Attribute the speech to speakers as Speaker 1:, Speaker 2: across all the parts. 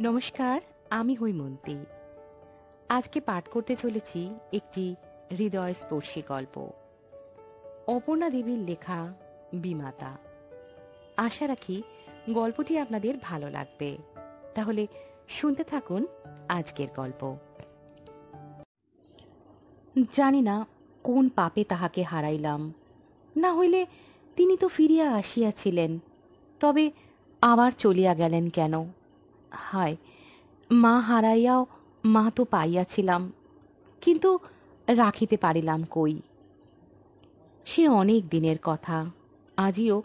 Speaker 1: নমস্কার, আমি হৈমন্তী। আজকে পাঠ করতে চলেছি একটি হৃদয়স্পর্শী গল্প, অপর্ণা দেবীর লেখা বিমাতা। আশা রাখি গল্পটি আপনাদের ভালো লাগবে। তাহলে শুনতে থাকুন আজকের গল্প। জানি না কোন পাপে তাহাকে হারাইলাম, না হইলে তিনি তো ফিরিয়া আসিয়াছিলেন, তবে আবার চলিয়া গেলেন কেন? হায়, মা হারাইয়াও মা তো পাইয়াছিলাম, কিন্তু রাখিতে পারিলাম কই। সে অনেক দিনের কথা। আজিও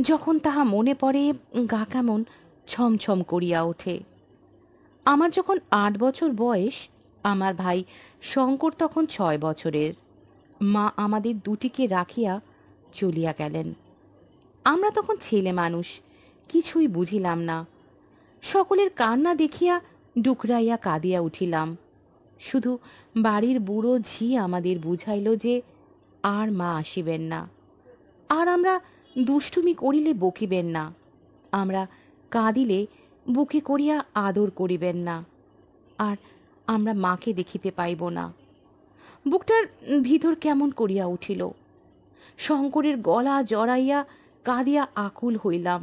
Speaker 1: যখন তাহা মনে পড়ে গা কেমন ছমছম করিয়া ওঠে। আমার যখন ৮ বছর বয়স, আমার ভাই শঙ্কর তখন ৬ বছরের। মা আমাদের দুটিকে রাখিয়া চলিয়া গেলেন। আমরা তখন ছেলে মানুষ, কিছুই বুঝিলাম না। সকলের কান্না দেখিয়া ডুকরাইয়া কাঁদিয়া উঠিলাম। শুধু বাড়ির বুড়ো ঝি আমাদের বুঝাইল যে আর মা আসিবেন না, আর আমরা দুষ্টুমি করিলে বকিবেন না, আমরা কাঁদিলে বুকে করিয়া আদর করিবেন না, আর আমরা মাকে দেখিতে পাইব না। বুকটার ভিতর কেমন করিয়া উঠিল। শঙ্করের গলা জড়াইয়া কাঁদিয়া আকুল হইলাম।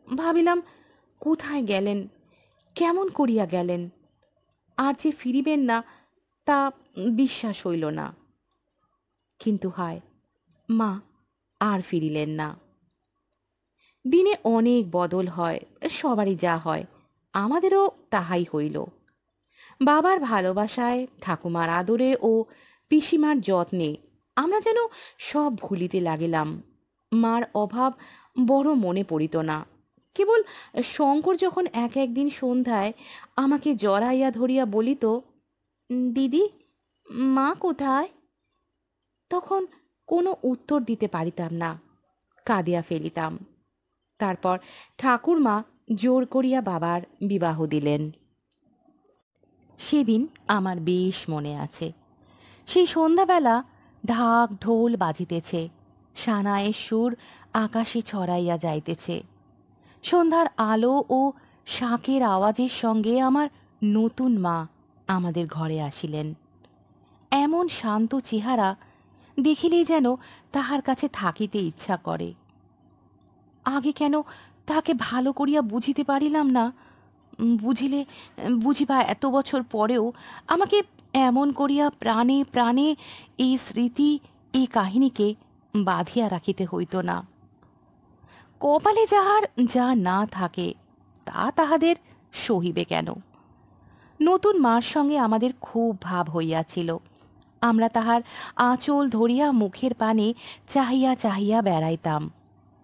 Speaker 1: ভাবিলাম, কোথায় গেলেন, কেমন করিয়া গেলেন, আর যে ফিরিবেন না তা বিশ্বাস হইল না। কিন্তু হায়, মা আর ফিরিলেন না। দিনে অনেক বদল হয়, সবারই যা হয়, আমাদেরও তাহাই হইল। বাবার ভালোবাসায়, ঠাকুমার আদরে ও পিসিমার যত্নে আমরা যেন সব ভুলিতে লাগিলাম। মার অভাব বড় মনে পড়িত না। কেবল শঙ্কর যখন একদিন সন্ধ্যায় আমাকে জড়াইয়া ধরিয়া বলিত, দিদি, মা কোথায়? তখন কোনো উত্তর দিতে পারিতাম না, কাঁদিয়া ফেলিতাম। তারপর ঠাকুরমা জোর করিয়া বাবার বিবাহ দিলেন। সেদিন আমার বেশ মনে আছে। সেই সন্ধ্যাবেলা ঢাক ঢোল বাজিতেছে, সানায়ের সুর আকাশে ছড়াইয়া যাইতেছে। সন্ধ্যার আলো ও শাঁখের আওয়াজের সঙ্গে আমার নতুন মা আমাদের ঘরে আসিলেন। এমন শান্ত চেহারা দেখিলেই যেন তাহার কাছে থাকিতে ইচ্ছা করে। আগে কেন তাহাকে ভালো করিয়া বুঝিতে পারিলাম না? বুঝিবা এত বছর পরেও আমাকে এমন করিয়া প্রাণে প্রাণে এই স্মৃতি, এই কাহিনীকে বাঁধিয়া রাখিতে হইত না। কপালে যাহার যা না থাকে তা তাহাদের সহিবে কেন? নতুন মার সঙ্গে আমাদের খুব ভাব হইয়াছিল। আমরা তাহার আঁচল ধরিয়া মুখের পানে চাহিয়া চাহিয়া বেড়াইতাম।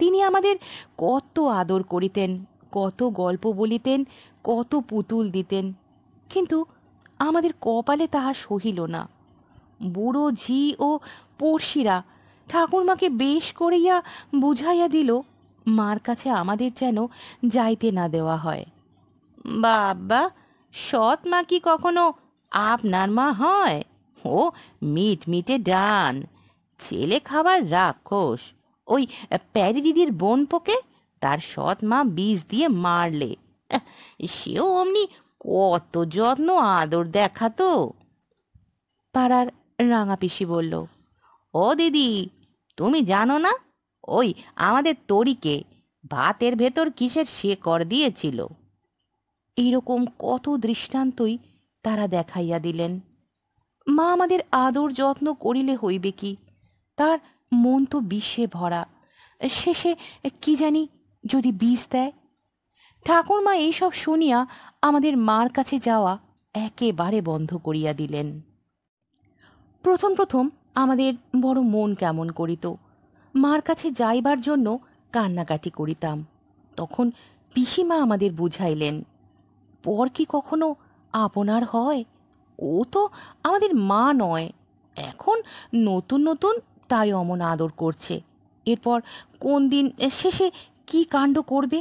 Speaker 1: তিনি আমাদের কত আদর করিতেন, কত গল্প বলিতেন, কত পুতুল দিতেন, কিন্তু আমাদের কপালে তাহা সহিল না। বুড়ো ঝি ও পড়শিরা ঠাকুরমাকে বেশ করিয়া বুঝাইয়া দিল, মার কাছে আমাদের যেন যাইতে না দেওয়া হয়। বাবা, সৎ মা কি কখনো আপনার মা হয়? ও মিটমিটে ডান, ছেলে খাবার রাক্ষস। ওই প্যারি দিদির বোন পোকে তার সৎ মা বিষ দিয়ে মারলে সেও অমনি কত যত্ন আদর দেখাতো। পাড়ার রাঙা পিসি বলল, ও দিদি, তুমি জানো না ওই আমাদের তরিকে ভাতের ভেতর কিসের শেকড় দিয়েছিল? এইরকম কত দৃষ্টান্তই তারা দেখাইয়া দিলেন। মা আমাদের আদর যত্ন করিলে হইবে কি, তার মন তো বিষে ভরা। শেষে কি জানি যদি বিষ দেয়। ঠাকুরমা এইসব শুনিয়া আমাদের মার কাছে যাওয়া একেবারে বন্ধ করিয়া দিলেন। প্রথম প্রথম আমাদের বড় মন কেমন করিত। মার কাছে যাইবার জন্য কান্নাকাটি করিতাম। তখন পিসিমা আমাদের বুঝাইলেন, পর কি কখনো আপনার হয়? ও তো আমাদের মা নয়, এখন নতুন নতুন তাই অমন আদর করছে। এরপর কোন দিন শেষে কি কাণ্ড করবে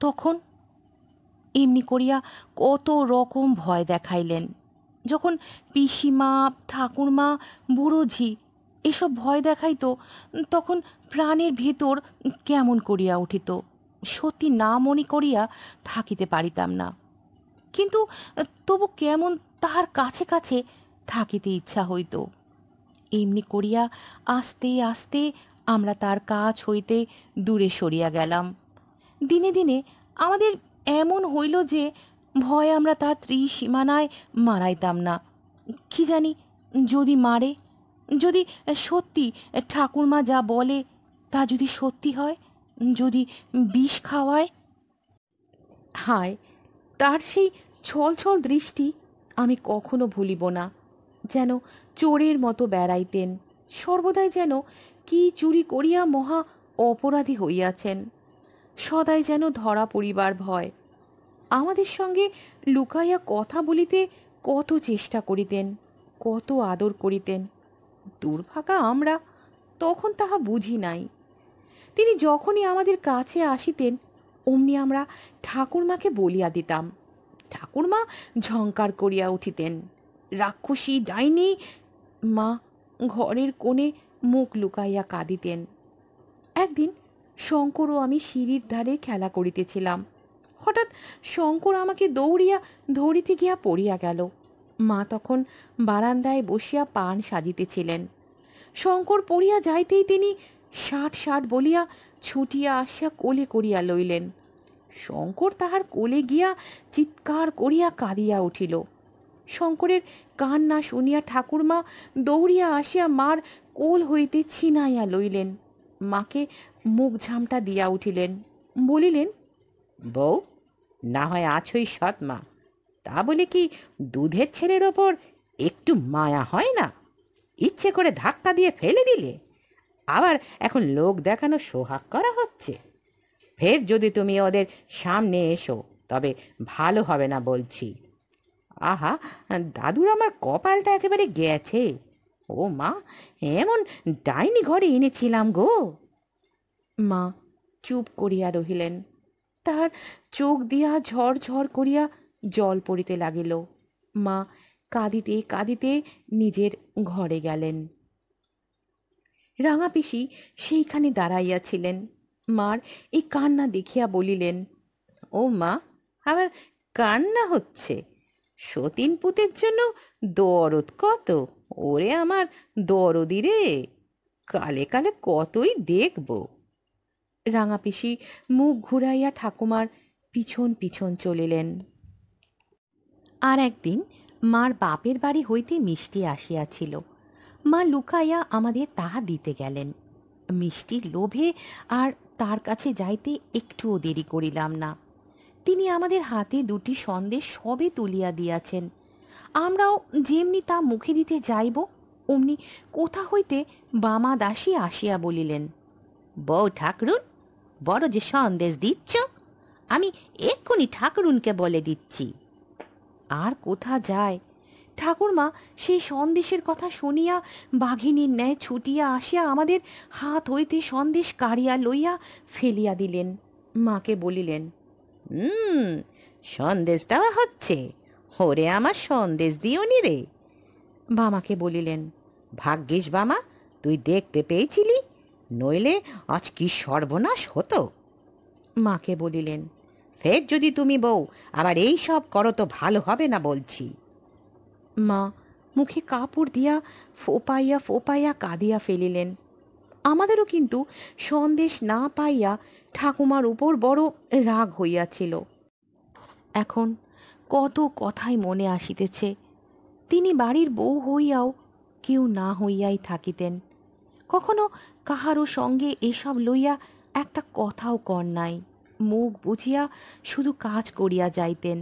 Speaker 1: তখন? এমনি করিয়া কত রকম ভয় দেখাইলেন। যখন পিসিমা, ঠাকুরমা, বুড়ো ঝি এসব ভয় দেখাইতো, তখন প্রাণের ভেতর কেমন করিয়া উঠিত, সত্যি না মনে করিয়া থাকিতে পারিতাম না। কিন্তু তবু কেমন তাহার কাছে কাছে থাকিতে ইচ্ছা হইত। এমনি করিয়া আস্তে আস্তে আমরা তার কাছ হইতে দূরে সরিয়া গেলাম। দিনে দিনে আমাদের এমন হইল যে ভয়ে আমরা তার ত্রিসীমানায় মারাইতাম না। কি জানি, যদি মারে, যদি সত্যি ঠাকুরমা যা বলে তা যদি সত্যি হয়, যদি বিষ খাওয়ায়। হায়, তার সেই ছল ছল দৃষ্টি আমি কখনো ভুলিব না। যেন চোরের মতো বেড়াইতেন, সর্বদাই যেন কি চুরি করিয়া মহা অপরাধী হইয়াছেন, সদাই যেন ধরা পড়িবার ভয়। আমাদের সঙ্গে লুকাইয়া কথা বলিতে কত চেষ্টা করিতেন, কত আদর করিতেন। দুর্ভাগা আমরা তখন তাহা বুঝি নাই। তিনি যখনই আমাদের কাছে আসিতেন অমনি আমরা ঠাকুরমাকে বলিয়া দিতাম। ঠাকুরমা ঝঙ্কার করিয়া উঠিতেন, রাক্ষসী, ডাইনি। মা ঘরের কোণে মুখ লুকাইয়া কাঁদিতেন। একদিন শঙ্কর ও আমি সিঁড়ির ধারে খেলা করিতেছিলাম। হঠাৎ শঙ্কর আমাকে দৌড়িয়া ধরিতে গিয়া পড়িয়া গেল। মা তখন বারান্দায় বসিয়া পান সাজিতেছিলেন। শঙ্কর পড়িয়া যাইতেই তিনি ষাট ষাট বলিয়া ছুটিয়া আসিয়া কোলে করিয়া লইলেন। শঙ্কর তাহার কোলে গিয়া চিৎকার করিয়া কাঁদিয়া উঠিল। শঙ্করের কান্না শুনিয়া ঠাকুরমা দৌড়িয়া আসিয়া মার কোল হইতে ছিনাইয়া লইলেন। মাকে মুখ ঝামটা দিয়া উঠিলেন, বলিলেন,
Speaker 2: বউ, না হয় আছোই সৎ মা, তা বলে কি দুধের ছেলের ওপর একটু মায়া হয় না? ইচ্ছে করে ধাক্কা দিয়ে ফেলে দিলে, আবার এখন লোক দেখানো সোহাগ করা হচ্ছে। ফের যদি তুমি ওদের সামনে এসো তবে ভালো হবে না বলছি। আহা, দাদুর আমার কপালটা একেবারে গেছে। ও মা, এমন ডাইনি ঘরে এনেছিলাম গো।
Speaker 1: মা চুপ করিয়া রহিলেন। তাহার চোখ দিয়া ঝড় ঝড় করিয়া জল পড়িতে লাগিল। মা কাঁদিতে কাঁদিতে নিজের ঘরে গেলেন। রাঙা পিসি সেইখানে দাঁড়াইয়াছিলেন। মার এই কান্না দেখিয়া বলিলেন,
Speaker 2: ও মা, আবার কান্না হচ্ছে? সতীন পুতের জন্য দরদ কত! ওরে আমার দরদি রে, কালে কালে কতই দেখব।
Speaker 1: রাঙা পিসি মুখ ঘুরাইয়া ঠাকুমার পিছন পিছন চলিলেন। আর একদিন মার বাপের বাড়ি হইতে মিষ্টি আসিয়াছিল। মা লুকাইয়া আমাদের তাহা দিতে গেলেন। মিষ্টির লোভে আর তার কাছে যাইতে একটুও দেরি করিলাম না। তিনি আমাদের হাতে দুটি সন্দেশ সবে তুলিয়া দিয়াছেন। আমরাও যেমনি তা মুখে দিতে যাইব অমনি কোথা হইতে বামা দাসী আসিয়া বলিলেন,
Speaker 2: বউ ঠাকরুন, বড় যে সন্দেশ দিচ্ছ, আমি এক্ষুনি ঠাকরুনকে বলে দিচ্ছি।
Speaker 1: আর কোথা যায়! ঠাকুরমা সেই সন্দেশের কথা শুনিয়া বাঘিনীর ন্যায় ছুটিয়া আসিয়া আমাদের হাত হইতে সন্দেশ কাড়িয়া লইয়া ফেলিয়া দিলেন। মাকে বলিলেন,
Speaker 2: সন্দেশ দেওয়া হচ্ছে, ওরে আমার সন্দেশ দিওনি রে।
Speaker 1: বামাকে বলিলেন,
Speaker 2: ভাগ্যিস বামা, তুই দেখতে পেয়েছিলি, নইলে আজ কি সর্বনাশ হতো।
Speaker 1: মাকে বলিলেন,
Speaker 2: ফের যদি তুমি বউ আবার এই সব করো তো ভালো হবে না বলছি।
Speaker 1: মা মুখে কাপড় দিয়া ফোপাইয়া ফোপাইয়া কাঁদিয়া ফেলিলেন। আমাদেরও কিন্তু সন্দেশ না পাইয়া ঠাকুমার উপর বড় রাগ হইয়াছিল। এখন কত কথাই মনে আসিতেছে। তিনি বাড়ির বউ হইয়াও কেউ না হইয়াই থাকিতেন। কখনো কাহারও সঙ্গে এসব লইয়া একটা কথাও কর নাই। মুখ বুঝিয়া শুধু কাজ করিয়া যাইতেন।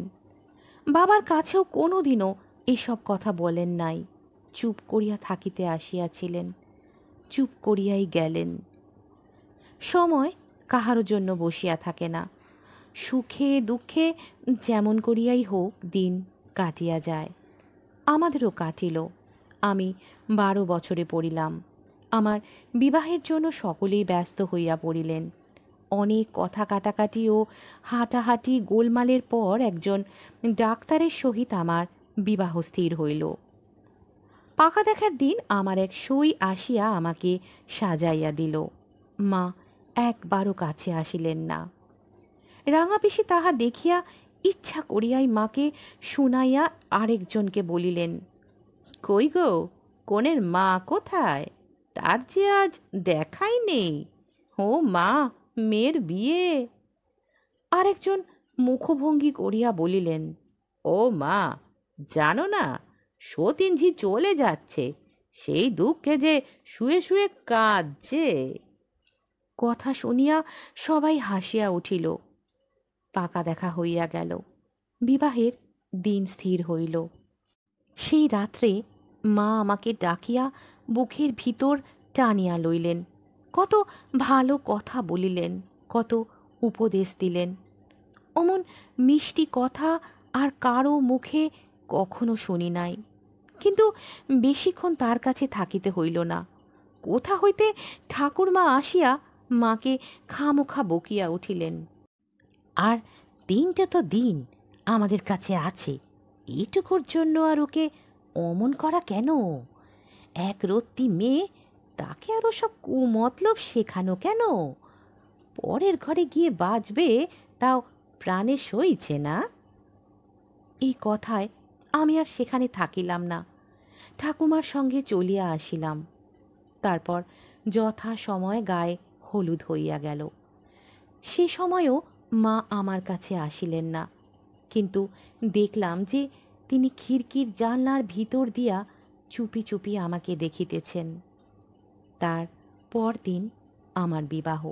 Speaker 1: বাবার কাছেও কোনো দিনও এসব কথা বলেন নাই। চুপ করিয়া থাকিতে আসিয়াছিলেন, চুপ করিয়াই গেলেন। সময় কাহারও জন্য বসিয়া থাকে না। সুখে দুঃখে যেমন করিয়াই হোক দিন কাটিয়া যায়। আমাদেরও কাটিল। আমি 12 বছরে পড়িলাম। আমার বিবাহের জন্য সকলেই ব্যস্ত হইয়া পড়িলেন। অনেক কথা কাটাকাটি ও হাঁটাহাঁটি গোলমালের পর একজন ডাক্তারের সহিত আমার বিবাহ স্থির হইল। পাকা দেখার দিন আমার এক সই আসিয়া আমাকে সাজাইয়া দিল। মা একবারও কাছে আসিলেন না। রাঙা পিসি তাহা দেখিয়া ইচ্ছা করিয়াই মাকে শুনাইয়া আরেকজনকে বলিলেন, কই গো, কনের মা কোথায়? তার যে আজ দেখাই নেই। ও মা, মেয়ের বিয়ে। আরেকজন মুখভঙ্গি করিয়া বলিলেন, ও মা, জানো না সতীনঝি চলে যাচ্ছে, সেই দুঃখে যে শুয়ে শুয়ে কাঁদছে। কথা শুনিয়া সবাই হাসিয়া উঠিল। পাকা দেখা হইয়া গেল, বিবাহের দিন স্থির হইল। সেই রাত্রে মা আমাকে ডাকিয়া বুকের ভিতর টানিয়া লইলেন, কত ভালো কথা বলিলেন, কত উপদেশ দিলেন। অমন মিষ্টি কথা আর কারো মুখে কখনো শুনি নাই। কিন্তু বেশিক্ষণ তার কাছে থাকিতে হইল না। কোথা হইতে ঠাকুরমা আসিয়া মাকে খামোখা বকিয়া উঠিলেন, আর দিনটা তো দিন আমাদের কাছে আছে, এইটুকুর জন্য আর ওকে অমন করা কেন? এক রত্তি মেয়ে, তাকে আরও সব কুমতলব শেখানো কেন? পরের ঘরে গিয়ে বাঁচবে, তাও প্রাণে সইছে না। এই কথায় আমি আর সেখানে থাকিলাম না, ঠাকুমার সঙ্গে চলিয়া আসিলাম। তারপর যথা সময় গায়ে হলুদ হইয়া গেল। সে সময়ও মা আমার কাছে আসিলেন না, কিন্তু দেখলাম যে তিনি খিড়কির জানলার ভিতর দিয়া চুপি চুপি আমাকে দেখিতেছেন। তার পরদিন আমার বিবাহ।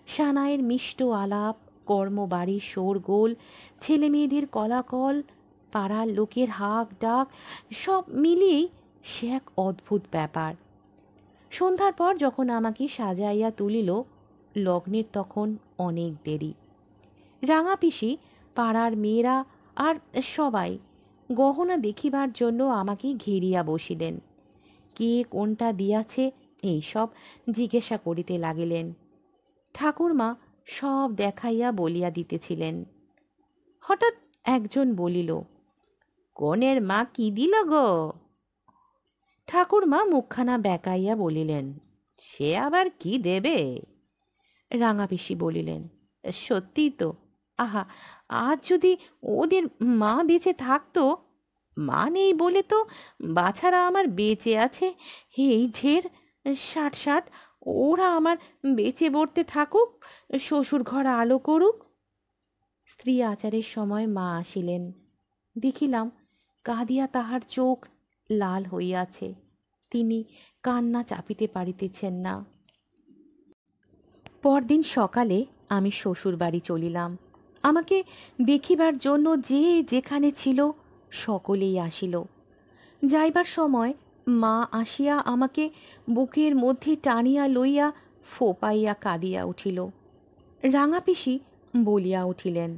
Speaker 1: সানাইয়ের মিষ্ট আলাপ, কর্মবাড়ির শোরগোল, ছেলে মেয়েদের কলাকল, পাড়ার লোকের হাঁক ডাক, সব মিলিয়েই সে এক অদ্ভুত ব্যাপার। সন্ধ্যার পর যখন আমাকে সাজাইয়া তুলিল, লগ্নের তখন অনেক দেরি। রাঙা পিসি, পাড়ার মেয়েরা আর সবাই গহনা দেখিবার জন্য আমাকে ঘেরিয়া বসিলেন। কে কোনটা দিয়াছে এইসব জিজ্ঞাসা করিতে লাগিলেন। ঠাকুরমা সব দেখাইয়া বলিয়া দিতেছিলেন। হঠাৎ একজন বলিল, কনের মা কি দিল গো? ঠাকুরমা মুখখানা বেঁকাইয়া বলিলেন, সে আবার কি দেবে? রাঙা পিসি বলিলেন, সত্যি তো, আহা, আজ যদি ওদের মা বেঁচে থাকতো। মা নেই বলে তো বাছারা আমার বেঁচে আছে, এই ঢের 60-60, ওরা আমার বেঁচে বর্তে থাকুক, শ্বশুর ঘর আলো করুক। স্ত্রী আচারের সময় মা আসিলেন। দেখিলাম কাঁদিয়া তাহার চোখ লাল হইয়াছে, তিনি কান্না চাপিতে পারিতেছেন না। পরদিন সকালে আমি শ্বশুর বাড়ি চলিলাম। আমাকে দেখিবার জন্য যে যেখানে ছিল সকলেই আসিল। যাইবার সময় মা আসিয়া আমাকে বুকের মধ্যে টানিয়া লইয়া ফোপাইয়া কাঁদিয়া উঠিল। রাঙা পিসি বলিয়া উঠিলেন,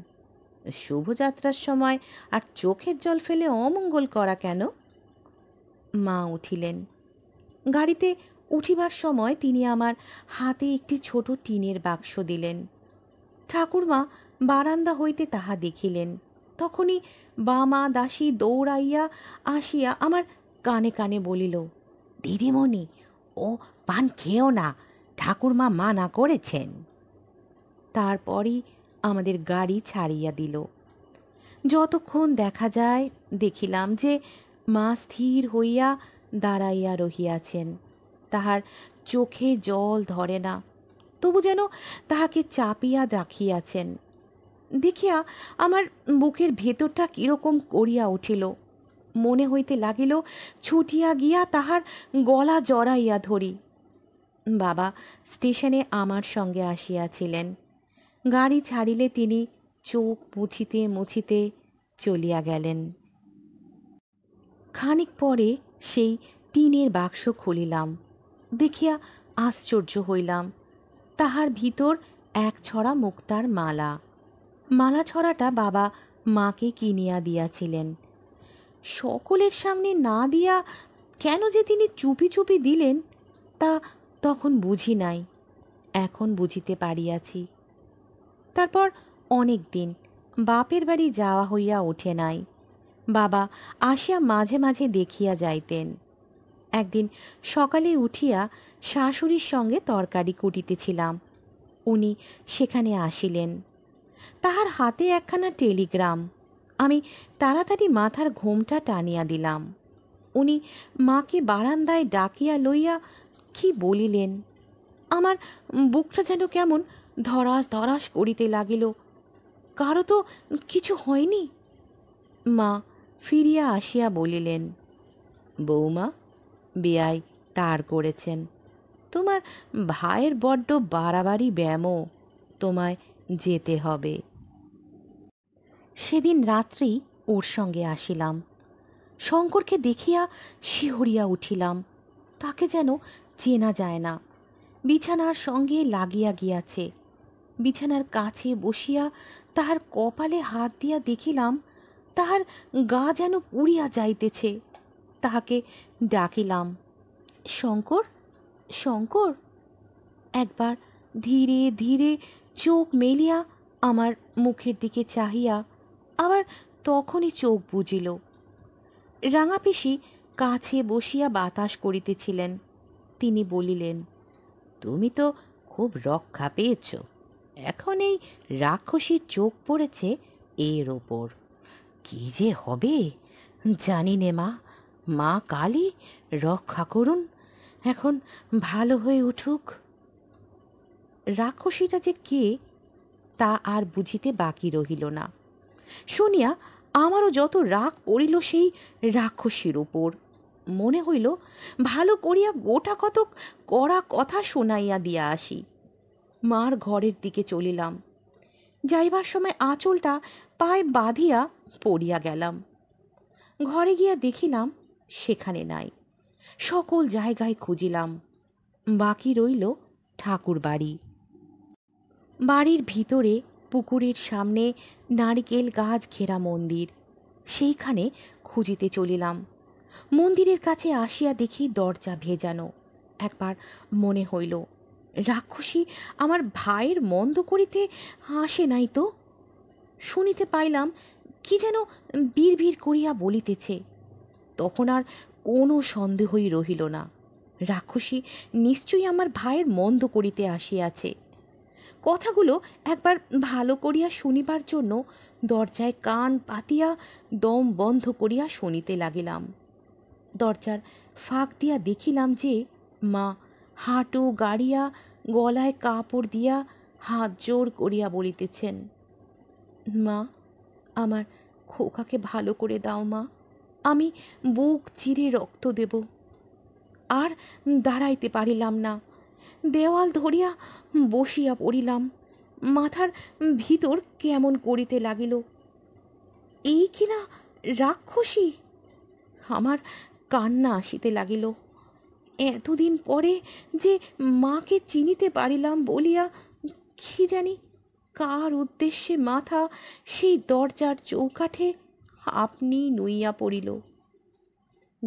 Speaker 1: শুভযাত্রার সময় আর চোখের জল ফেলে অমঙ্গল করা কেন? মা উঠিলেন। গাড়িতে উঠিবার সময় তিনি আমার হাতে একটি ছোট টিনের বাক্স দিলেন। ঠাকুরমা বারান্দা হইতে তাহা দেখিলেন। তখনই বামা দাসী দৌড়াইয়া আসিয়া আমার কানে কানে বলিল, দিদিমণি, ও পান খেও না, ঠাকুরমা মানা করেছেন। তারপরই আমাদের গাড়ি ছাড়িয়া দিল। যতক্ষণ দেখা যায় দেখিলাম যে মা স্থির হইয়া দাঁড়াইয়া রহিয়াছেন। তাহার চোখে জল ধরে না, তবু যেন তাহাকে চাপিয়া রাখিয়াছেন। দেখিয়া আমার বুকের ভেতরটা কিরকম করিয়া উঠিল। মনে হইতে লাগিল ছুটিয়া গিয়া তাহার গলা জড়াইয়া ধরি। বাবা স্টেশনে আমার সঙ্গে আসিয়াছিলেন। গাড়ি ছাড়িলে তিনি চোখ মুছিতে মুছিতে চলিয়া গেলেন। খানিক পরে সেই টিনের বাক্স খুলিলাম। দেখিয়া আশ্চর্য হইলাম, তাহার ভিতর এক ছড়া মুক্তার মালা। মালা ছড়াটা বাবা মাকে কিনিয়া দিয়াছিলেন। সকলের সামনে না দিয়া কেন যে তিনি চুপি চুপি দিলেন, তা তখন বুঝি নাই, এখন বুঝিতে পারিয়াছি। তারপর অনেক দিন বাপের বাড়ি যাওয়া হইয়া ওঠে নাই। বাবা আসিয়া মাঝে মাঝে দেখিয়া যাইতেন। একদিন সকালে উঠিয়া শাশুড়ির সঙ্গে তরকারি কুটিতেছিলাম, উনি সেখানে আসিলেন। তাহার হাতে একখানা টেলিগ্রাম। আমি তাড়াতাড়ি মাথার ঘোমটা টানিয়া দিলাম। উনি মাকে বারান্দায় ডাকিয়া লইয়া কি বলিলেন। আমার বুকটা যেন কেমন ধরাস ধরাস করিতে লাগিল। কারো তো কিছু হয়নি। মা ফিরিয়া আসিয়া বলিলেন, বৌমা, বেয়াই তার করেছেন। তোমার ভাইয়ের বড্ড বাড়াবাড়ি ব্যামো, তোমায় যেতে হবে। সেদিন রাত্রি ওর সঙ্গে আসিলাম। শঙ্করকে দেখিয়া শিহরিয়া উঠিলাম। তাকে যেন চেনা যায় না। বিছানার সঙ্গে লাগিয়া গিয়াছে। বিছানার কাছে বসিয়া তাহার কপালে হাত দিয়া দেখিলাম তাহার গা যেন পুড়িয়া যাইতেছে। তাহাকে ডাকিলাম, শঙ্কর, শঙ্কর। একবার ধীরে ধীরে চোখ মেলিয়া আমার মুখের দিকে চাহিয়া আবার তখনই চোখ বুজিল। রাঙাপিসি কাছে বসিয়া বাতাস করিতেছিলেন। তিনি বলিলেন, তুমি তো খুব রক্ষা পেয়েছ। এখন এই রাক্ষসীর চোখ পড়েছে এর ওপর। কি যে হবে জানি নে মা। মা কালী রক্ষা করুন, এখন ভালো হয়ে উঠুক। রাক্ষসীটা যে কে তা আর বুঝিতে বাকি রহিল না। শুনিয়া আমারও যত রাগ পড়িল সেই রাক্ষসীর উপর। মনে হইল ভালো করিয়া গোটা কতক কড়া কথা শোনাইয়া দিয়া আসি। মার ঘরের দিকে চলিলাম। যাইবার সময় আঁচলটা পায়ে বাঁধিয়া পড়িয়া গেলাম। ঘরে গিয়া দেখিলাম সেখানে নাই। সকল জায়গায় খুঁজিলাম। বাকি রইল ঠাকুর বাড়ি। বাড়ির ভিতরে পুকুরের সামনে নারিকেল গাছ ঘেরা মন্দির। সেইখানে খুঁজিতে চলিলাম। মন্দিরের কাছে আসিয়া দেখি দরজা ভেজানো। একবার মনে হইল রাক্ষসী আমার ভাইয়ের মন্দ করিতে আসে নাই তো। শুনিতে পাইলাম কি যেন বিড় করিয়া বলিতেছে। তখন আর কোনো সন্দেহই রহিল না। রাক্ষসী নিশ্চয়ই আমার ভাইয়ের মন্দ করিতে আসিয়াছে। কথাগুলো একবার ভালো করিয়া শুনিবার জন্য দরজায় কান পাতিয়া দম বন্ধ করিয়া শুনিতে লাগিলাম। দরজার ফাঁক দিয়া দেখিলাম যে মা হাঁটু গাড়িয়া গলায় কাপড় দিয়া হাত জোর করিয়া বলিতেছেন, মা, আমার খোকাকে ভালো করে দাও মা, আমি বুক চিরে রক্ত দেব। আর দাঁড়াইতে পারিলাম না। দেওয়াল ধরিয়া বসিয়া পড়িলাম। মাথার ভিতর কেমন করিতে লাগিল। এই কিনা রাক্ষসী! আমার কান্না আসিতে লাগিল। এতদিন পরে যে মাকে চিনিতে পারিলাম বলিয়া কি জানি কার উদ্দেশ্যে মাথা সেই দরজার চৌকাঠে আপনি নুইয়া পড়িল।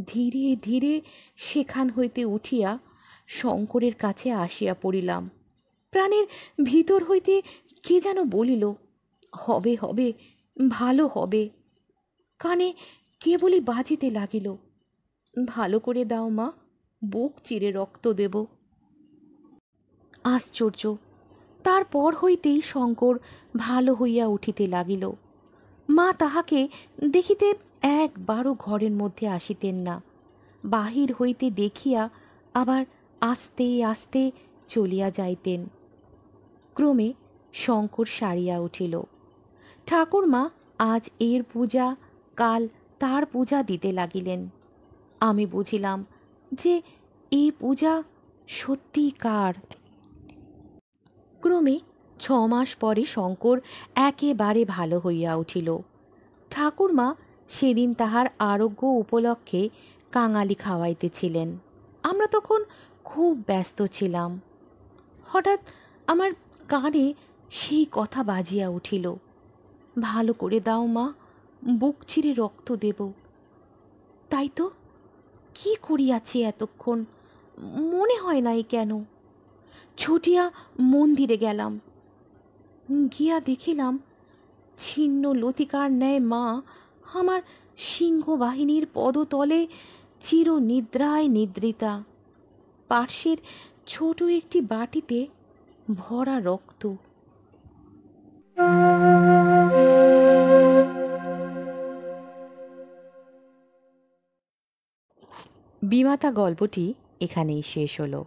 Speaker 1: ধীরে ধীরে সেখান হইতে উঠিয়া শঙ্করের কাছে আসিয়া পড়িলাম। প্রাণের ভিতর হইতে কে যেন বলিল, হবে হবে, ভালো হবে। কানে কেবলই বাজিতে লাগিল, ভালো করে দাও মা, বুক চিরে রক্ত দেব। আশ্চর্য! তারপর হইতেই শঙ্কর ভালো হইয়া উঠিতে লাগিল। মা তাহাকে দেখিতে একবারও ঘরের মধ্যে আসিতেন না। বাহির হইতে দেখিয়া আবার আস্তে আস্তে চলিয়া যাইতেন। ক্রমে শঙ্কর সারিয়া উঠিল। ঠাকুরমা আজ এর পূজা, কাল তার পূজা দিতে লাগিলেন। আমি বুঝিলাম যে এই পূজা সত্যিকার। ক্রমে 6 মাস পরে শঙ্কর একেবারে ভালো হইয়া উঠিল। ঠাকুরমা সেদিন তাহার আরোগ্য উপলক্ষে কাঙালি খাওয়াইতেছিলেন। আমরা তখন খুব ব্যস্ত ছিলাম। হঠাৎ আমার কানে সেই কথা বাজিয়া উঠিল, ভালো করে দাও মা, বুক চিরে রক্ত দেব। তাই তো, কি করিয়াছি এতক্ষণ, মনে হয় নাই কেন? ছুটিয়া মন্দিরে গেলাম। গিয়া দেখিলাম ছিন্ন লতিকার ন্যায় মা আমার সিংহবাহিনীর পদতলে চির নিদ্রায় নিদ্রিতা। পার্শ্বের ছোট একটি বাটিতে ভরা রক্ত। বিমাতা গল্পটি এখানেই শেষ হলো।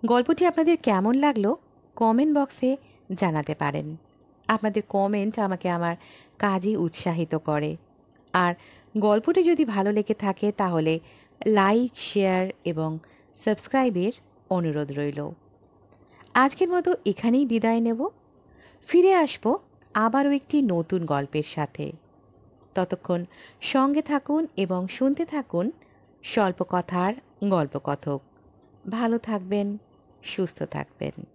Speaker 1: গল্পটি আপনাদের কেমন লাগলো কমেন্ট বক্সে জানাতে পারেন। আপনাদের কমেন্ট আমাকে আমার কাজে উৎসাহিত করে। আর গল্পটি যদি ভালো লেগে থাকে তাহলে লাইক, শেয়ার এবং সাবস্ক্রাইবের অনুরোধ রইল। আজকের মতো এখানেই বিদায় নেব। ফিরে আসব আবারও একটি নতুন গল্পের সাথে। ততক্ষণ সঙ্গে থাকুন এবং শুনতে থাকুন স্বল্পকথার গল্পকথক। ভালো থাকবেন, সুস্থ থাকবেন।